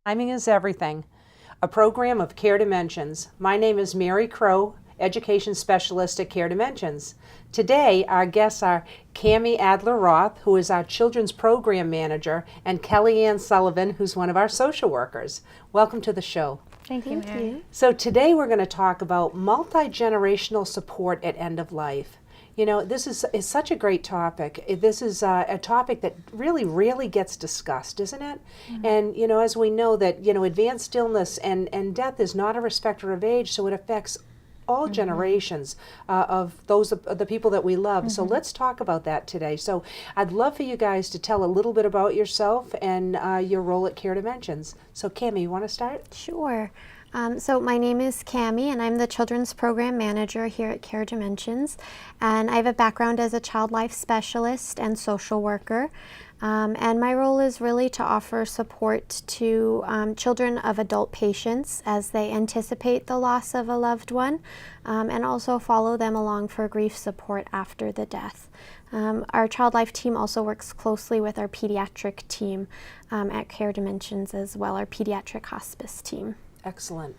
Timing is everything. A program of Care Dimensions. My name is Mary Crow, Education Specialist at Care Dimensions. Today, our guests are Cammy Adler-Roth, who is our Children's Program Manager, and Kelli Sullivan, who's one of our social workers. Welcome to the show. Thank you, Mary. So today we're going to talk about multi-generational support at end of life. You know, this is such a great topic. This is a topic that really rarely gets discussed, isn't it? Mm-hmm. And, you know, as we know that, you know, advanced illness and death is not a respecter of age, so it affects all generations of the people that we love. So let's talk about that today. So I'd love for you guys to tell a little bit about yourself and your role at Care Dimensions. So Cammy, you want to start? Sure. So my name is Cammy, and I'm the Children's Program Manager here at Care Dimensions. And I have a background as a child life specialist and social worker. And my role is really to offer support to children of adult patients as they anticipate the loss of a loved one, and also follow them along for grief support after the death. Our child life team also works closely with our pediatric team at Care Dimensions as well, our pediatric hospice team. Excellent.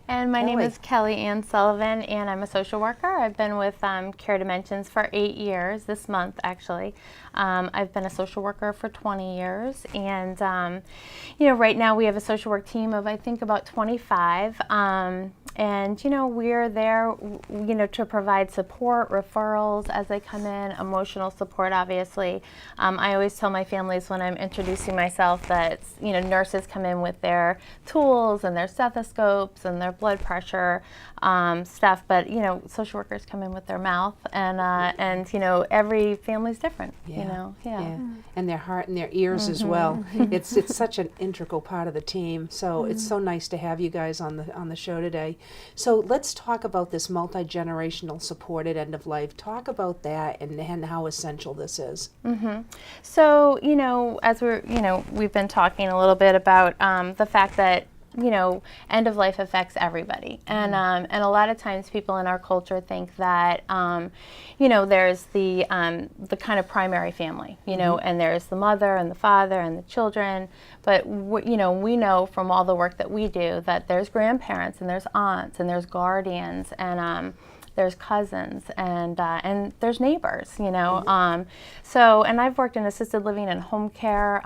And my name is Kelli Sullivan, and I'm a social worker. I've been with Care Dimensions for 8 years, this month actually. I've been a social worker for 20 years, and you know, right now we have a social work team of I think about 25, and you know, we're there, you know, to provide support, referrals as they come in, emotional support obviously. I always tell my families when I'm introducing myself that, you know, nurses come in with their tools and their stethoscopes and their blood pressure stuff, but you know, social workers come in with their mouth, and you know, every family's different. Yeah. You know, and their heart and their ears as well. It's such an integral part of the team. So it's so nice to have you guys on the show today. So let's talk about this multi-generational support at end of life. Talk about that and how essential this is. So you know, as we've been talking a little bit about the fact that, you know, end of life affects everybody, and a lot of times people in our culture think that you know, there's the kind of primary family, you know, and there's the mother and the father and the children, but you know, we know from all the work that we do that there's grandparents and there's aunts and there's guardians and there's cousins and there's neighbors, you know. So, and I've worked in assisted living and home care.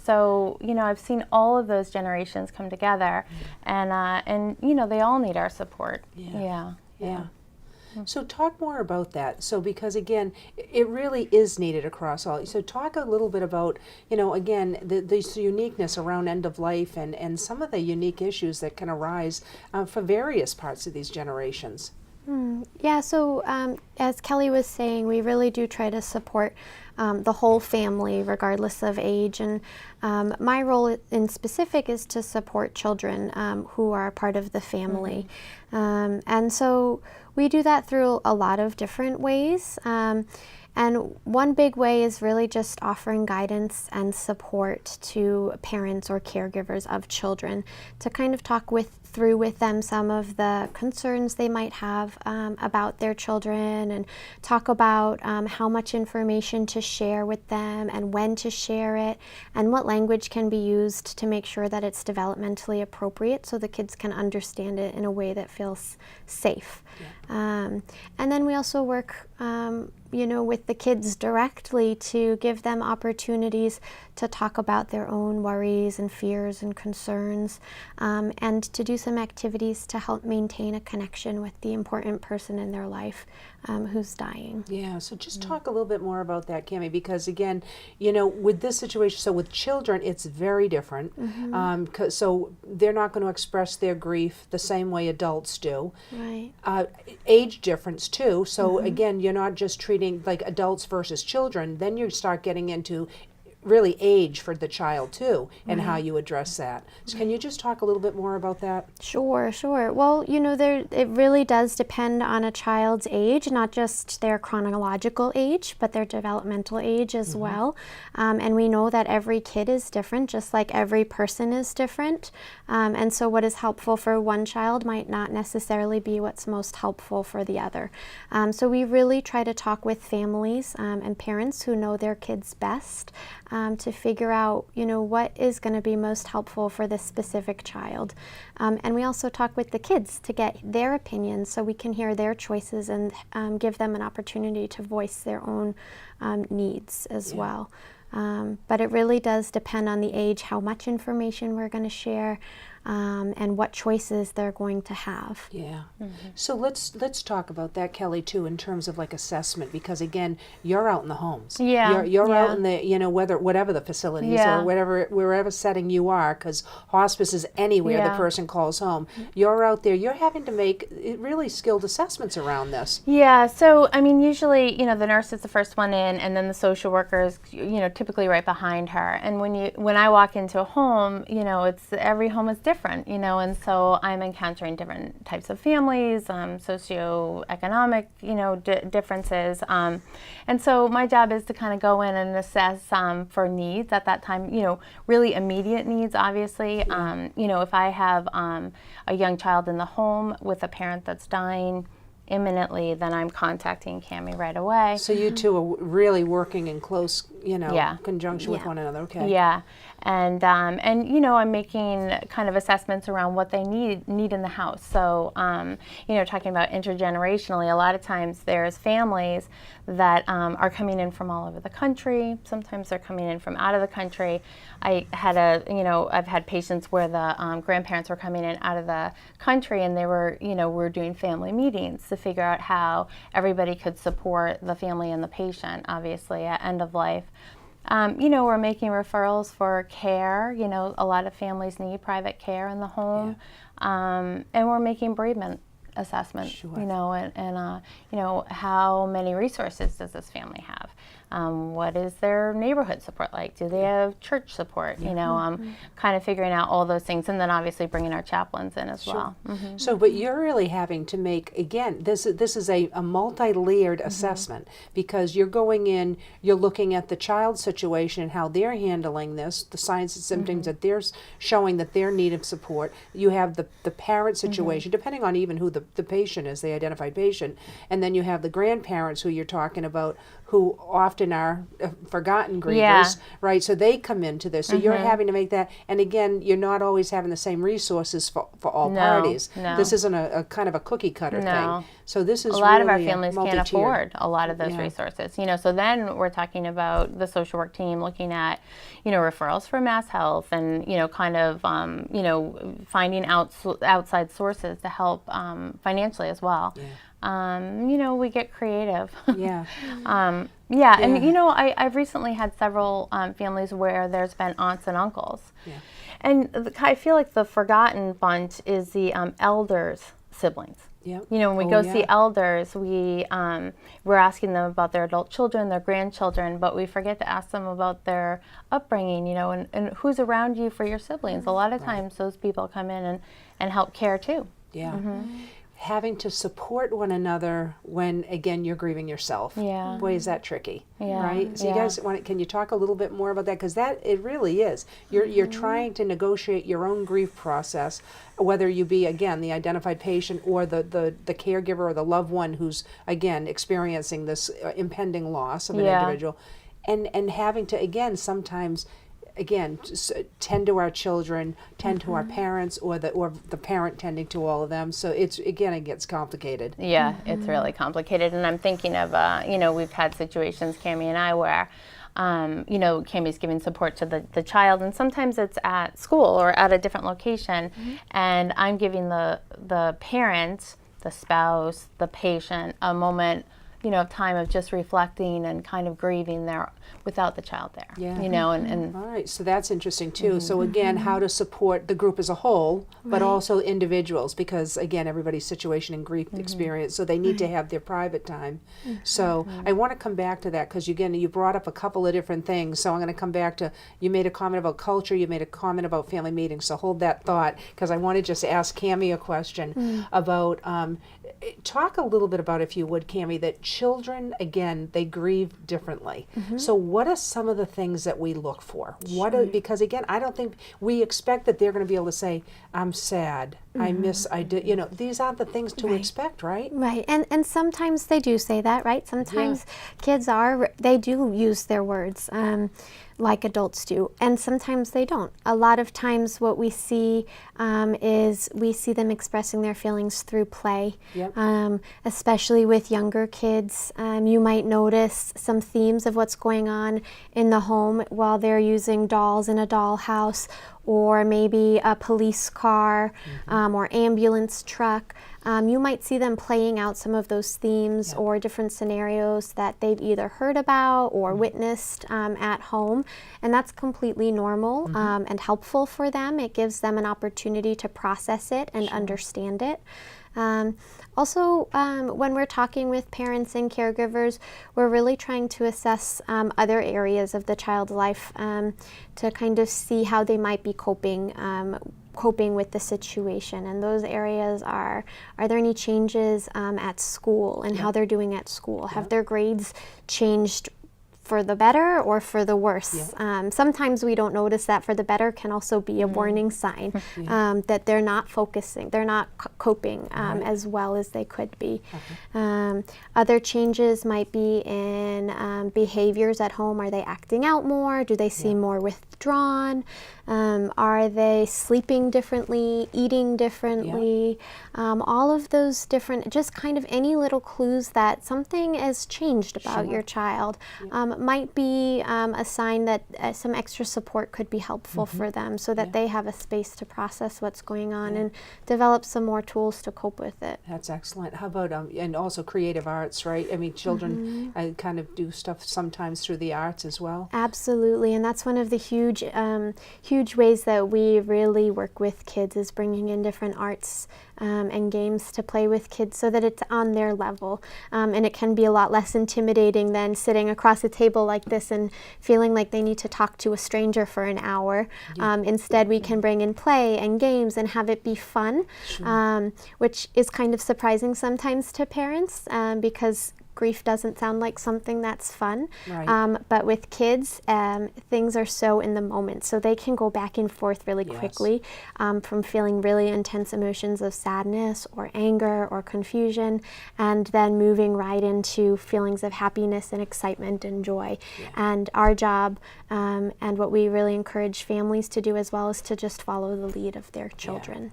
So, you know, I've seen all of those generations come together, and you know, they all need our support. Yeah. So talk more about that. So because again, it really is needed across all. So talk a little bit about, you know, again, this uniqueness around end of life and some of the unique issues that can arise for various parts of these generations. Yeah, so as Kelli was saying, we really do try to support the whole family regardless of age, and my role in specific is to support children who are part of the family. And so we do that through a lot of different ways. And one big way is really just offering guidance and support to parents or caregivers of children to kind of talk through with them some of the concerns they might have about their children, and talk about how much information to share with them and when to share it, and what language can be used to make sure that it's developmentally appropriate so the kids can understand it in a way that feels safe. And then we also work you know, with the kids directly to give them opportunities to talk about their own worries and fears and concerns, and to do some activities to help maintain a connection with the important person in their life who's dying. Yeah, so just talk a little bit more about that, Cammy, because again, you know, with this situation, so with children, it's very different. So they're not going to express their grief the same way adults do. Right. Age difference too. So again, you're not just treating like adults versus children. Then you start getting into really age for the child too, and how you address that. So can you just talk a little bit more about that? Sure. Well, you know, it really does depend on a child's age, not just their chronological age, but their developmental age as well. And we know that every kid is different, just like every person is different. And so what is helpful for one child might not necessarily be what's most helpful for the other. So we really try to talk with families and parents who know their kids best, to figure out, what is going to be most helpful for this specific child. And we also talk with the kids to get their opinions so we can hear their choices and give them an opportunity to voice their own needs as well. But it really does depend on the age, how much information we're going to share, and what choices they're going to have. Yeah. So let's talk about that, Kelly, too, in terms of like assessment, because again, you're out in the homes. Yeah. You're out in the whatever the facilities or wherever setting you are, because hospice is anywhere the person calls home. You're out there. You're having to make really skilled assessments around this. Yeah. So I mean, usually the nurse is the first one in, and then the social worker is typically right behind her. And when I walk into a home, it's every home is different, and so I'm encountering different types of families, socioeconomic, differences. And so my job is to kind of go in and assess for needs at that time, really immediate needs, obviously. If I have a young child in the home with a parent that's dying imminently, then I'm contacting Cammy right away. So you two are really working in close, conjunction with one another. Okay. Yeah, and I'm making kind of assessments around what they need in the house. So talking about intergenerationally, a lot of times there's families that are coming in from all over the country. Sometimes they're coming in from out of the country. I've had patients where the grandparents were coming in out of the country, and they were, we're doing family meetings to figure out how everybody could support the family and the patient, obviously, at end of life. We're making referrals for care. A lot of families need private care in the home. And we're making bereavement assessment, Sure. and how many resources does this family have? What is their neighborhood support like? Do they have church support? Kind of figuring out all those things, and then obviously bringing our chaplains in as well. So, but you're really having to make, again, this is a multi-layered assessment, because you're going in, you're looking at the child's situation and how they're handling this, the signs and symptoms that they're showing that they're need of support. You have the parent situation, depending on even who the patient is, the identified patient, and then you have the grandparents who you're talking about, who often are forgotten grievers, right? So they come into this. So you're having to make that, and again, you're not always having the same resources for all parties. No. This isn't a kind of a cookie cutter thing. So this is a lot really of our families can't multi-tiered. afford a lot of those resources. So then we're talking about the social work team looking at, referrals for Mass Health, and kind of finding outside sources to help financially as well. We get creative. And I've recently had several families where there's been aunts and uncles. And I feel like the forgotten bunch is the elders' siblings. When we go see elders, we're asking them about their adult children, their grandchildren, but we forget to ask them about their upbringing, and who's around you for your siblings. A lot of times those people come in and help care too. Having to support one another when, again, you're grieving yourself. Boy, is that tricky, right? So you guys, can you talk a little bit more about that? Because it really is. You're trying to negotiate your own grief process, whether you be, again, the identified patient or the caregiver or the loved one who's, again, experiencing this impending loss of an individual. And having to, again, sometimes, tend to our children, tend to our parents, or the parent tending to all of them. So it gets complicated. It's really complicated. And I'm thinking of, we've had situations, Cammy and I, where, Cammy's giving support to the child, and sometimes it's at school or at a different location, and I'm giving the parent, the spouse, the patient, a moment, of time of just reflecting and kind of grieving there without the child there. And all right, so that's interesting too. So again, how to support the group as a whole, but also individuals, because again, everybody's situation and grief experience, so they need to have their private time. So I want to come back to that, because again, you brought up a couple of different things. So I'm going to come back to, you made a comment about culture, you made a comment about family meetings. So hold that thought, because I want to just ask Cammy a question about. Talk a little bit about, if you would, Cammy, that children, again, they grieve differently. So what are some of the things that we look for? Because again, I don't think we expect that they're going to be able to say, I'm sad, I did, these aren't the things to expect, right? Right, and sometimes they do say that, right? Sometimes kids they do use their words. like adults do, and sometimes they don't. A lot of times what we see is we see them expressing their feelings through play. Yep. Especially with younger kids. You might notice some themes of what's going on in the home while they're using dolls in a dollhouse, or maybe a police car, or ambulance truck. You might see them playing out some of those themes or different scenarios that they've either heard about or witnessed at home, and that's completely normal and helpful for them. It gives them an opportunity to process it and understand it. Also, when we're talking with parents and caregivers, we're really trying to assess other areas of the child's life to kind of see how they might be coping with the situation. And those areas are there any changes at school and how they're doing at school? Have their grades changed for the better or for the worse? Sometimes we don't notice that. For the better can also be a warning sign that they're not focusing, they're not coping as well as they could be. Other changes might be in behaviors at home. Are they acting out more? Do they seem more withdrawn? Are they sleeping differently, eating differently? All of those different, just kind of any little clues that something has changed about your child might be a sign that some extra support could be helpful for them, so that they have a space to process what's going on and develop some more tools to cope with it. That's excellent. How about, and also creative arts, right? I mean, children kind of do stuff sometimes through the arts as well. Absolutely, and that's one of the huge ways that we really work with kids, is bringing in different arts and games to play with kids so that it's on their level. And it can be a lot less intimidating than sitting across a table like this and feeling like they need to talk to a stranger for an hour. Instead, we can bring in play and games and have it be fun, which is kind of surprising sometimes to parents because grief doesn't sound like something that's fun. But with kids, things are so in the moment, so they can go back and forth really quickly from feeling really intense emotions of sadness or anger or confusion, and then moving right into feelings of happiness and excitement and joy. And our job, and what we really encourage families to do as well, is to just follow the lead of their children.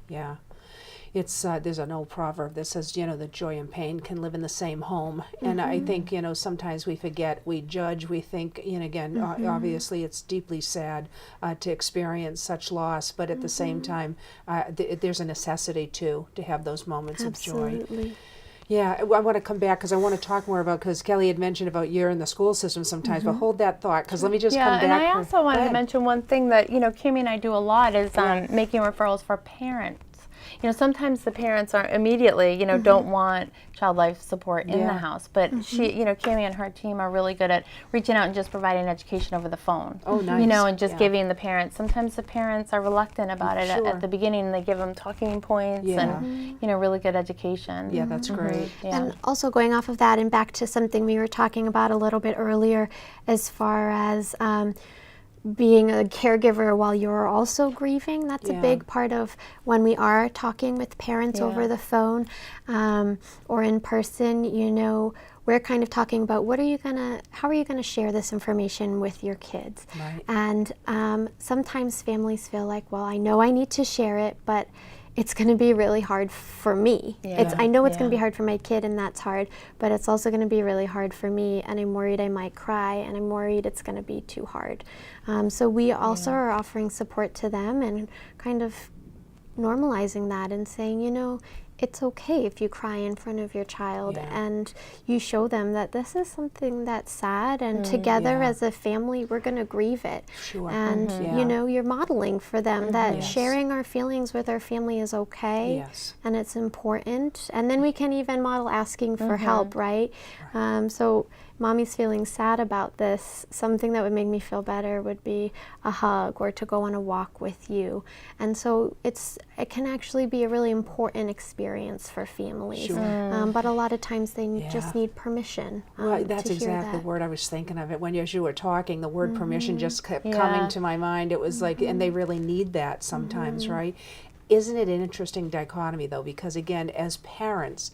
It's there's an old proverb that says, that joy and pain can live in the same home. And I think, sometimes we forget, we judge, we think, again, obviously it's deeply sad to experience such loss, but at the same time, there's a necessity to have those moments of joy. Yeah, I want to come back because I want to talk more about, because Kelly had mentioned about you're in the school system sometimes, but hold that thought, because let me just come back. And I also wanted to mention one thing that, Cammy and I do a lot is making referrals for parents. Sometimes the parents aren't immediately, don't want child life support in the house, but she, Cammy and her team are really good at reaching out and just providing education over the phone. Oh, nice. And just giving the parents. Sometimes the parents are reluctant about it at the beginning, and they give them talking points and, really good education. Yeah, that's great. And also going off of that and back to something we were talking about a little bit earlier, as far as being a caregiver while you're also grieving. That's a big part of when we are talking with parents over the phone or in person. We're kind of talking about how are you gonna share this information with your kids? And sometimes families feel like, well, I know I need to share it, but it's going to be really hard for me. I know it's going to be hard for my kid, and that's hard, but it's also going to be really hard for me, and I'm worried I might cry, and I'm worried it's going to be too hard. So we also are offering support to them and kind of normalizing that and saying, it's okay if you cry in front of your child, and you show them that this is something that's sad, and together as a family we're going to grieve it. And you're modeling for them that sharing our feelings with our family is okay, and it's important. And then we can even model asking for help, right? So mommy's feeling sad about this, something that would make me feel better would be a hug or to go on a walk with you. And so it can actually be a really important experience for families. But a lot of times they just need permission. That's exactly the word I was thinking of. It when as you were talking, the word permission just kept coming to my mind. It was like, and they really need that sometimes, right? Isn't it an interesting dichotomy, though? Because again, as parents,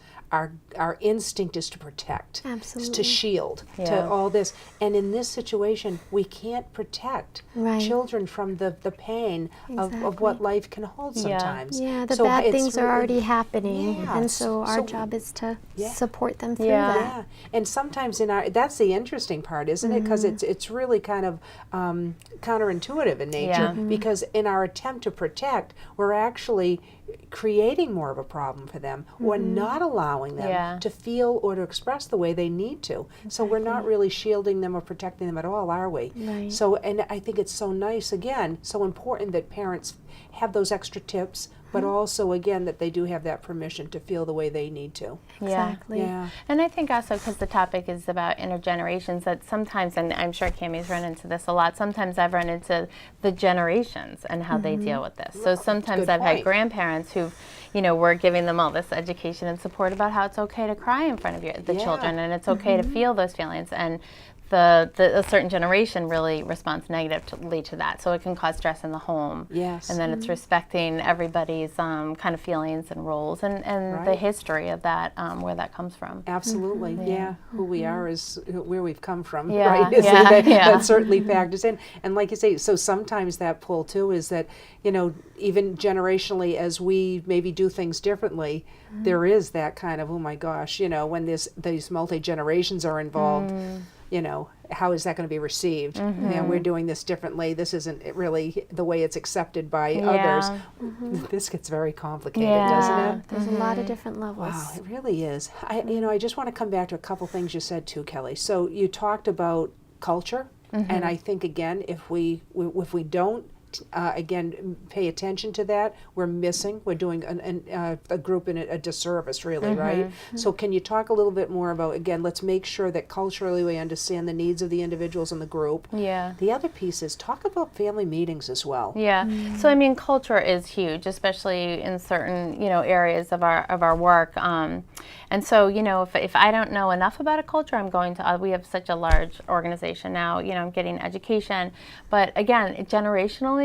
our instinct is to protect, is Absolutely. to shield, Yeah. to all this. And in this situation, we can't protect Right. children from the pain of Exactly. what life can hold Yeah. sometimes. Yeah, the So bad it's things are really- already happening, Yeah, and so our so- job is to Yeah. support them through Yeah. that. Yeah, and sometimes that's the interesting part, isn't it? Because it's really kind of counterintuitive in nature. Yeah. Because in our attempt to protect, we're actually creating more of a problem for them. We're not allowing them Yeah. to feel or to express the way they need to. So we're not really shielding them or protecting them at all, are we? Right. So, and I think it's so nice, again, so important that parents have those extra tips, but also, again, that they do have that permission to feel the way they need to. Exactly. Yeah. And I think also because the topic is about intergenerations, that sometimes, and I'm sure Cammy's run into this a lot, sometimes I've run into the generations and how they deal with this. So sometimes Good I've had point. grandparents who, we're giving them all this education and support about how it's okay to cry in front of the Yeah. children, and it's okay to feel those feelings. And a certain generation really responds negatively to that, so it can cause stress in the home. Yes. And then it's respecting everybody's kind of feelings and roles and the Right. history of that, where that comes from. Absolutely, yeah. Who we are is where we've come from, Yeah, right? Isn't yeah, it? yeah. That certainly factors in. And like you say, so sometimes that pull too is that, even generationally, as we maybe do things differently, there is that kind of, oh my gosh, when these multi-generations are involved, how is that going to be received? We're doing this differently. This isn't really the way it's accepted by others. This gets very complicated, doesn't it? There's a lot of different levels. Wow, it really is. I just want to come back to a couple things you said too, Kelly. So you talked about culture, and I think again, if we don't again pay attention to that, we're doing a group in a disservice, really, right? So can you talk a little bit more about, again, let's make sure that culturally we understand the needs of the individuals in the group. Yeah. The other piece is talk about family meetings as well. Yeah. So I mean, culture is huge, especially in certain areas of our work. And so if I don't know enough about a culture, I'm going to. We have such a large organization now. I'm getting education, but again, generationally,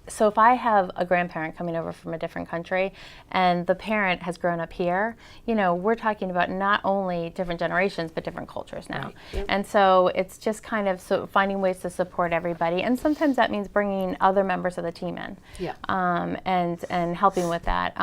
So if I have a grandparent coming over from a different country and the parent has grown up here, we're talking about not only different generations, but different cultures now. Right. Yep. And so it's just kind of finding ways to support everybody. And sometimes that means bringing other members of the team in, Yeah. and helping with that.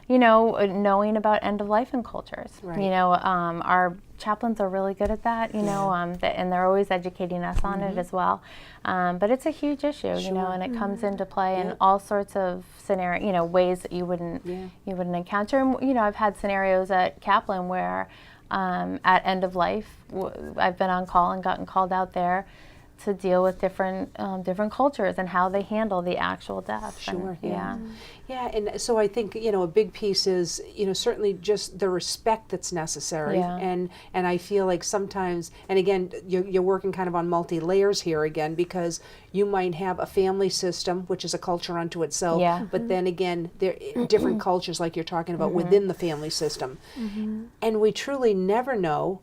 Knowing about end of life in cultures. Right. Our chaplains are really good at that, and they're always educating us on it as well. But it's a huge issue, and it comes into play in all sorts of ways that you wouldn't encounter. And, I've had scenarios at Kaplan where at end of life, I've been on call and gotten called out there to deal with different cultures and how they handle the actual death. Sure, And, Yeah, and so I think, a big piece is, certainly just the respect that's necessary. Yeah. And I feel like sometimes, and again, you're working kind of on multi-layers here again, because you might have a family system, which is a culture unto itself, Yeah. but then again, there are different cultures like you're talking about within the family system. And we truly never know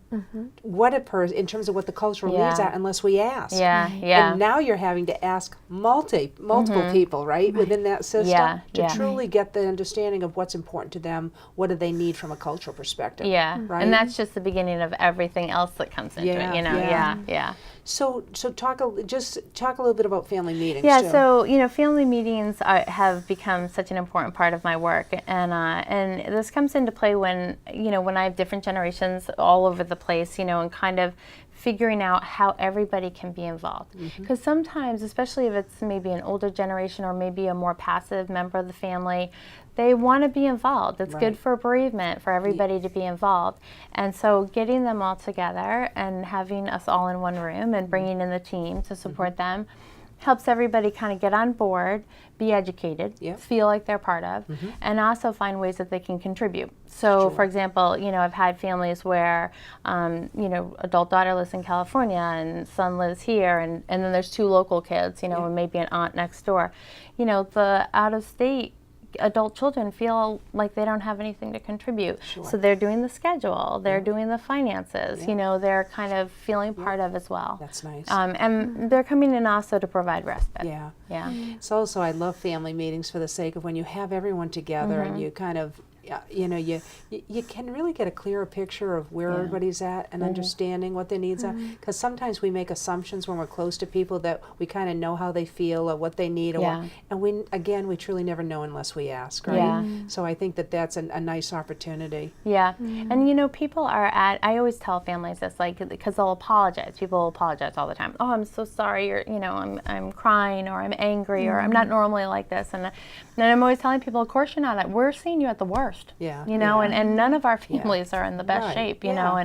what a person, in terms of what the cultural needs Yeah. are, unless we ask. Yeah, yeah. And now you're having to ask multiple people, right, within that system Yeah, to yeah. truly get the understanding of what's important to them, what do they need from a cultural perspective. Yeah, Right? and that's just the beginning of everything else that comes into Yeah, it. yeah. Yeah. So talk a little bit about family meetings. Yeah, too. so family meetings have become such an important part of my work, and this comes into play when when I have different generations all over the place, and kind of figuring out how everybody can be involved. Because sometimes, especially if it's maybe an older generation or maybe a more passive member of the family, they want to be involved. It's good Right. for bereavement for everybody to be involved. And so getting them all together and having us all in one room and bringing in the team to support them helps everybody kind of get on board, be educated, Yep. feel like they're part of, and also find ways that they can contribute. So, for example, I've had families where, adult daughter lives in California and son lives here, and then there's two local kids, and maybe an aunt next door. The out-of-state adult children feel like they don't have anything to contribute. Sure. So they're doing the schedule, they're doing the finances, Yeah. you know, they're kind of feeling part of as well. That's nice. And they're coming in also to provide respite. Yeah. Yeah. So also, I love family meetings for the sake of when you have everyone together and you kind of, you know, you can really get a clearer picture of where everybody's at and understanding what their needs are. Because sometimes we make assumptions when we're close to people that we kind of know how they feel or what they need, or what, and we truly never know unless we ask, right? Yeah. So I think that that's a nice opportunity. Yeah, and you know, people are I always tell families this, like, because they'll apologize. People will apologize all the time. Oh, I'm so sorry, or, you know, I'm crying, or I'm angry, or I'm not normally like this. And I'm always telling people, of course you're not. We're seeing you at the worst. Yeah. You know, and none of our families are in the best Right. shape, you know,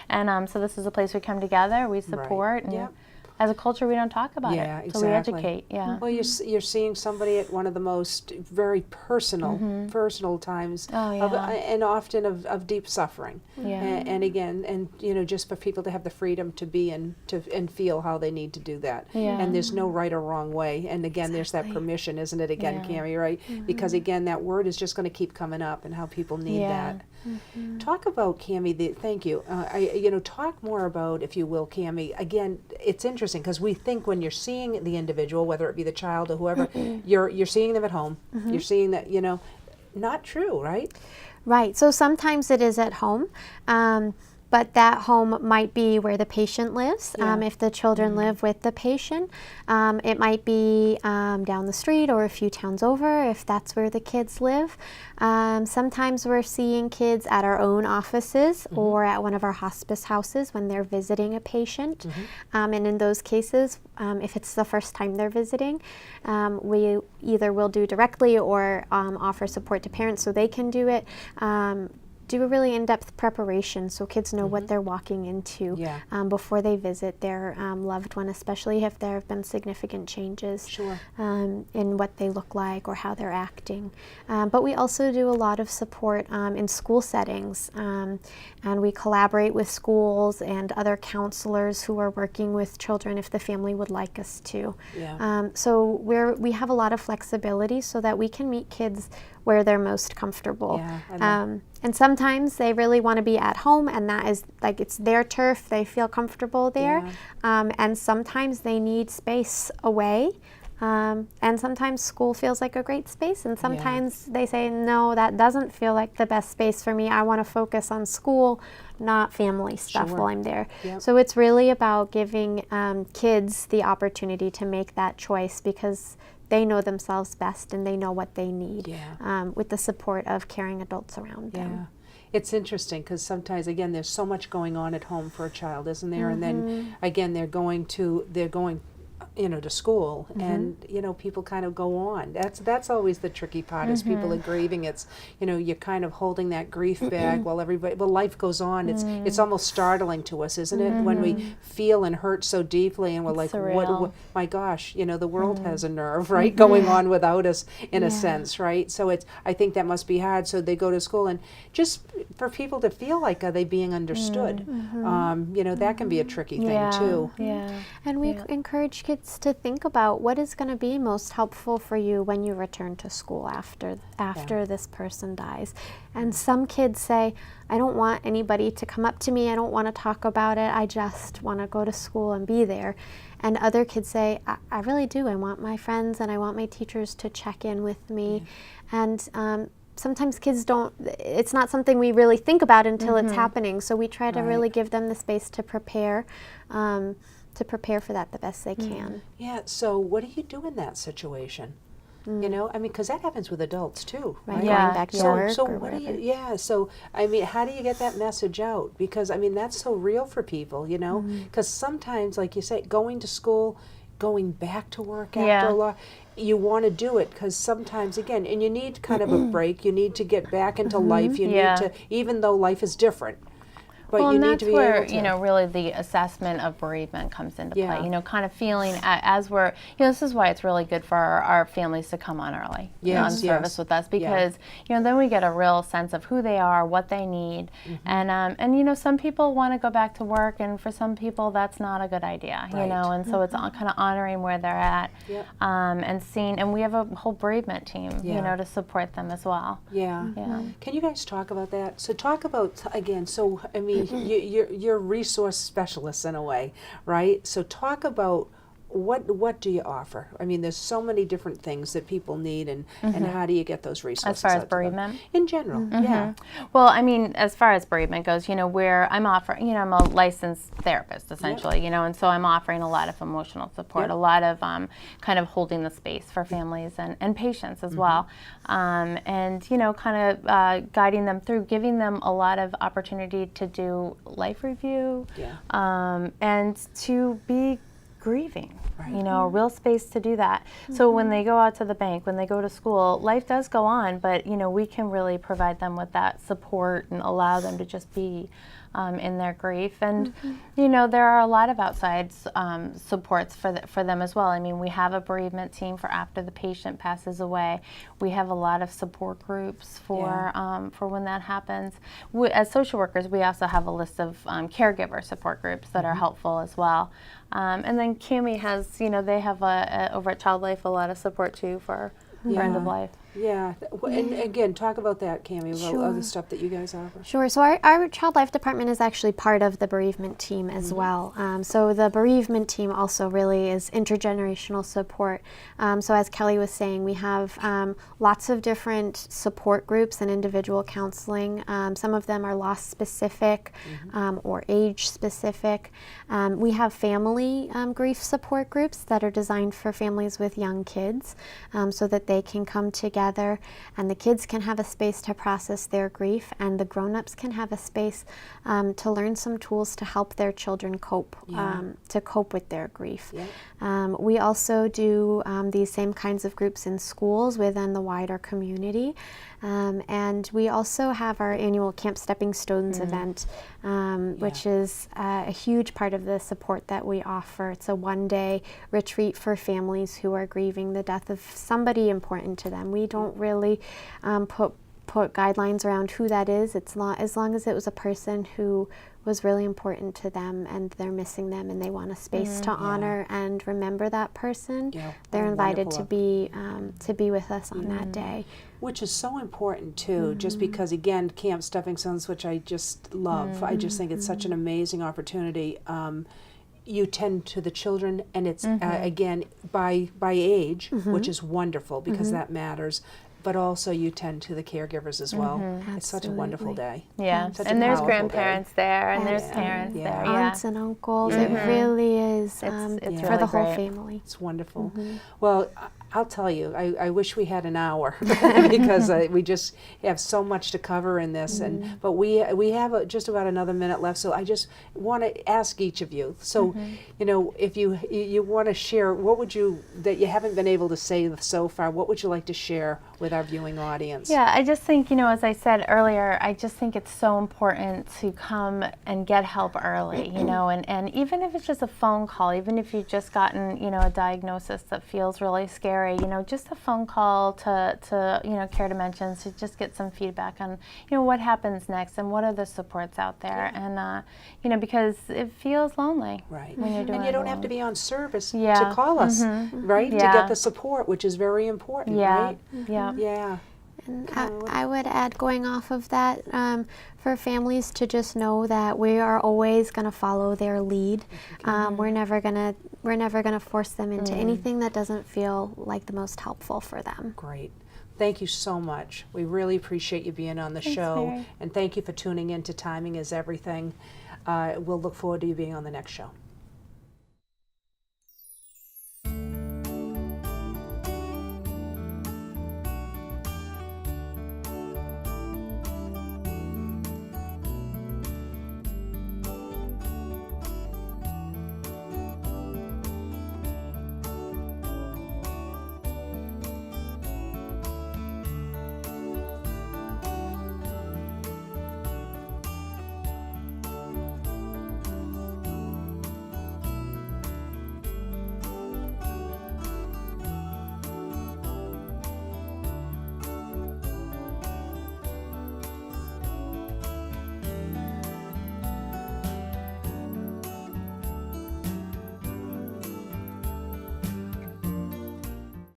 and so this is a place we come together, we support, and Yep. as a culture we don't talk about Yeah, it, so we exactly. educate. Yeah. Well, you're seeing somebody at one of the most very personal times, Oh, of, yeah. and often of deep suffering. Yeah. And again, and you know, just for people to have the freedom to be and feel how they need to do that. Yeah. And there's no right or wrong way. And again, there's that permission, isn't it? Again, Yeah. Cammy, right? Because again, that word is just going to keep coming up, and how people need Yeah. that. Talk about, Cammy, thank you. Talk more about, if you will, Cammy. Again, it's interesting because we think when you're seeing the individual, whether it be the child or whoever, you're seeing them at home. You're seeing that, you know, not true, right? Right. So sometimes it is at home, but that home might be where the patient lives. Yeah. If the children live with the patient, it might be down the street or a few towns over if that's where the kids live. Sometimes we're seeing kids at our own offices or at one of our hospice houses when they're visiting a patient. And in those cases, if it's the first time they're visiting, we either will do directly or offer support to parents so they can do it. Do a really in-depth preparation so kids know what they're walking into before they visit their loved one, especially if there have been significant changes Sure. in what they look like or how they're acting. But we also do a lot of support in school settings, and we collaborate with schools and other counselors who are working with children if the family would like us to. Yeah. So we have a lot of flexibility so that we can meet kids where they're most comfortable. Yeah, I love- And sometimes they really want to be at home, and that is like it's their turf. They feel comfortable there. And sometimes they need space away. And sometimes school feels like a great space, and sometimes they say, no, that doesn't feel like the best space for me. I want to focus on school, not family stuff while I'm there. Yep. So it's really about giving kids the opportunity to make that choice because they know themselves best and they know what they need with the support of caring adults around them. Yeah. It's interesting because sometimes, again, there's so much going on at home for a child, isn't there? And then, again, they're going to school, and people kind of go on. That's always the tricky part. As people are grieving, it's you're kind of holding that grief back while life goes on. It's almost startling to us, isn't it, when we feel and hurt so deeply, and we're like, what my gosh, the world has a nerve, right, going on without us in a sense, right? So I think that must be hard. So they go to school, and just for people to feel like, are they being understood? That can be a tricky thing too. Yeah. And we encourage kids to think about what is going to be most helpful for you when you return to school after this person dies. And some kids say, I don't want anybody to come up to me, I don't want to talk about it, I just want to go to school and be there. And other kids say, I really do, I want my friends and I want my teachers to check in with me. And sometimes kids it's not something we really think about until it's happening, so we try to really give them the space to prepare for that the best they can. Yeah, so what do you do in that situation? Because that happens with adults too, right? Yeah. Going back to work So or what do whatever. so how do you get that message out? Because that's so real for people, because sometimes, like you say, going to school, going back to work after a lot, you want to do it because sometimes, again, and you need kind of a break, you need to get back into life, you need to, even though life is different. But well, you and need that's to be where, able to. you know, really the assessment of bereavement comes into Yeah. play. You know, kind of feeling as we're, you know, this is why it's really good for our families to come on early on Yes, service yes. with us, because, you know, then we get a real sense of who they are, what they need. And you know, some people want to go back to work, and for some people that's not a good idea, you Right. know, and so it's kind of honoring where they're at, Yep. and seeing, and we have a whole bereavement team, Yeah. you know, to support them as well. Yeah. Yeah. Can you guys talk about that? So talk about, again, so I mean, you're resource specialists in a way, right? So talk about what do you offer? I mean, there's so many different things that people need, and how do you get those resources As far as out to them? bereavement? In general, yeah. Well, I mean, as far as bereavement goes, you know, where I'm offering, you know, I'm a licensed therapist essentially, you know, and so I'm offering a lot of emotional support, Yep. a lot of kind of holding the space for families and patients as well, and you know, kind of guiding them through, giving them a lot of opportunity to do life review, and to be grieving, Right. you know, a real space to do that. So when they go out to the bank, when they go to school, life does go on, but you know, we can really provide them with that support and allow them to just be in their grief. And you know, there are a lot of outside supports for them as well. I mean, we have a bereavement team for after the patient passes away. We have a lot of support groups for when that happens. As social workers, we also have a list of caregiver support groups that are helpful as well. And then Cammy has, you know, they have over at Child Life a lot of support too for end of life. Yeah. And again, talk about that, Cammy, about Sure. other stuff that you guys offer. Sure. So our Child Life Department is actually part of the bereavement team as well. So the bereavement team also really is intergenerational support. So as Kelly was saying, we have lots of different support groups and individual counseling. Some of them are loss specific or age specific. We have family grief support groups that are designed for families with young kids, so that they can come together and the kids can have a space to process their grief, and the grown-ups can have a space to learn some tools to help their children cope, to cope with their grief. We also do these same kinds of groups in schools within the wider community. And we also have our annual Camp Stepping Stones event, which is a huge part of the support that we offer. It's a one-day retreat for families who are grieving the death of somebody important to them. We don't really put guidelines around who that is. It's as long as it was a person who was really important to them and they're missing them and they want a space to honor and remember that person. They're invited to be with us on that day. Which is so important too, just because again, Camp Stepping Stones, which I just love. I just think it's such an amazing opportunity. You tend to the children, and it's again by age, which is wonderful because that matters. But also you tend to the caregivers as well. It's such a wonderful day. Yeah, Such a and there's powerful grandparents there, and there's parents there. Aunts and uncles. It really is it's for really the whole great. family. It's wonderful. Well, I'll tell you, I wish we had an hour because we just have so much to cover in this, but we have just about another minute left. So I just want to ask each of you. So, you know, if you want to share, what would you that you haven't been able to say so far? What would you like to share with our viewing audience? Yeah, I just think, you know, as I said earlier, I just think it's so important to come and get help early, you know, and even if it's just a phone call, even if you've just gotten, you know, a diagnosis that feels really scary, you know, just a phone call to you know, Care Dimensions to just get some feedback on, you know, what happens next and what are the supports out there, and you know, because it feels lonely. Right. When you're doing and you it don't have alone. to be on service to call us, right? To get the support, which is very important, right? Yeah. And I would add, going off of that, for families to just know that we are always going to follow their lead. We're never gonna force them into anything that doesn't feel like the most helpful for them. Great. Thank you so much. We really appreciate you being on the show. Mary. And thank you for tuning in to Timing is Everything. We'll look forward to you being on the next show.